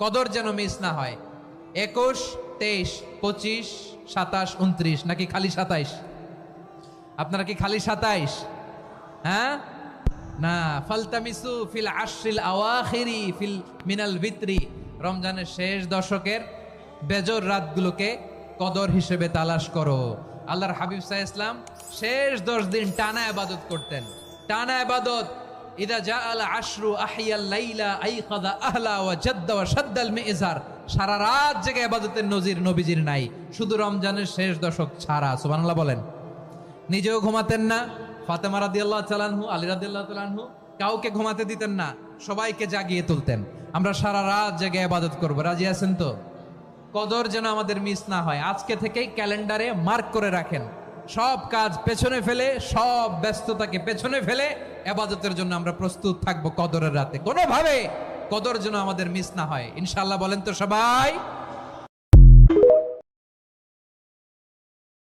কদর যেন মিস না হয়। 21, 23, 25, 27, 29 নাকি খালি 27? আপনারা কি খালি 27? হ্যাঁ না, ফালতামিসু ফিল আশরিল আওয়াখিরি ফিল মিনাল ভিতরি, রমজানের শেষ দশকের বেজর রাতগুলোকে কদর হিসেবে তালাশ করো। আল্লাহর হাবিব সাল্লাল্লাহু আলাইহি ওয়াসাল্লাম শেষ 10 দিন টানা ইবাদত করতেন, টানা ইবাদত। ইদা জাআল আশরু আহিয়াল লাইলা আইকাদা আহলা ওয়া জাদ্দা ওয়া শাদ্দাল মিজার, সারা রাত জেগে ইবাদতের নজির নবীজির নাই, শুধু রমজানের শেষ দশক ছাড়া। সুবহানাল্লাহ বলেন। নিজেও ঘুমাতেন না, ফাতেমা রাদিয়াল্লাহু তাআলা আনহু, আলী রাদিয়াল্লাহু তাআলা আনহু কাউকে ঘুমাতে দিতেন না, সবাইকে জাগিয়ে তুলতেন। আমরা সারা রাত জেগে ইবাদত করব, রাজি আছেন তো? কদর যেন আমাদের মিস না হয়। আজকে থেকেই ক্যালেন্ডারে মার্ক করে রাখেন, সব কাজ পেছনে ফেলে, সব ব্যস্ততাকে পেছনে ফেলে ইবাদতের জন্য আমরা প্রস্তুত থাকবো কদরের রাতে। কোনোভাবে কদর যেন আমাদের মিস না হয়, ইনশাআল্লাহ বলেন তো সবাই।